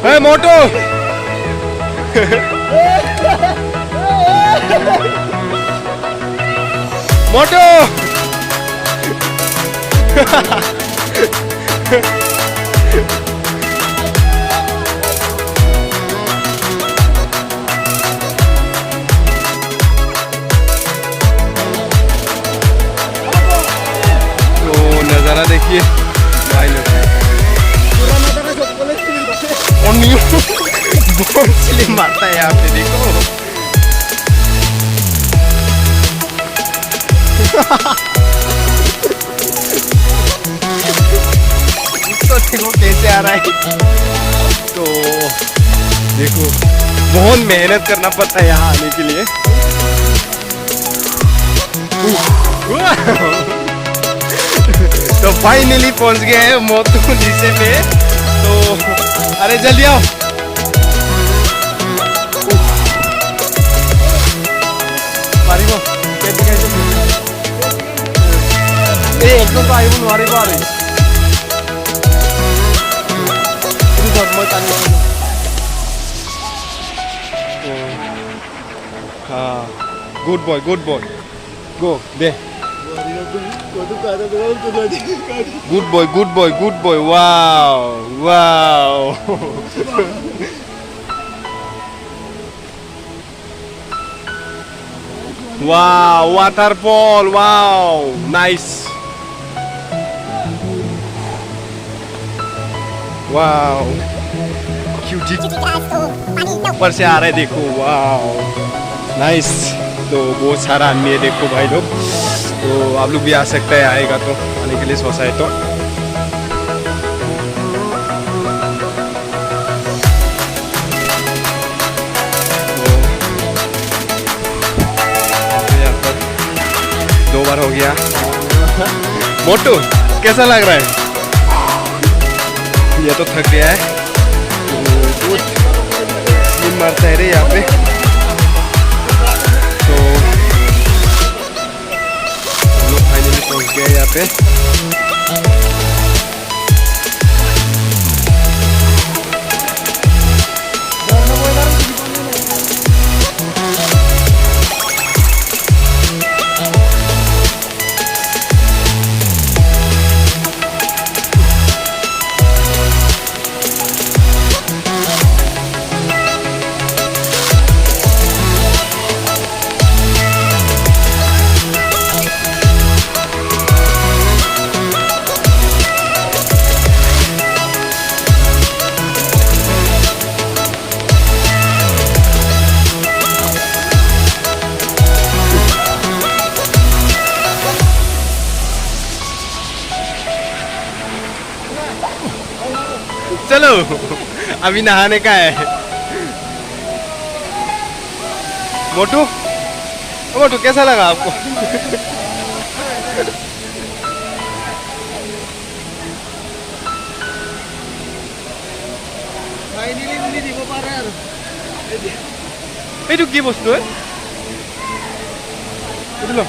Hey, Moto! Moto! तो नज़ारा देखिए भाई लोग बहुत स्लिम मारता है यहाँ पे देखो तो देखो कैसे आ रहा है तो देखो बहुत मेहनत करना पड़ता है यहाँ आने के लिए तो फाइनली पहुंच गए हैं मोटू नीचे में तो अरे जल्दी आओ एकदम तो आई वारी बारी हाँ गुड बॉय गो दे good boy wow wow waterfall wow nice wow cutie ऊपर से आ रहा है देखो वाओ नाइस तो बहुत सारा आदमी है देखो भाई लोग तो आप लोग भी आ सकते हैं आएगा तो आने के लिए सोचा है तो दो बार हो गया मोटू कैसा लग रहा है ये तो थक गया है तो स्लिम मारता है रे यहाँ पे तो हम लोग फाइनली पहुँच गए यहाँ पे चलो अभी नहाने का है मोटू कैसा लगा आपको এইটো কি বস্তু এইটো ল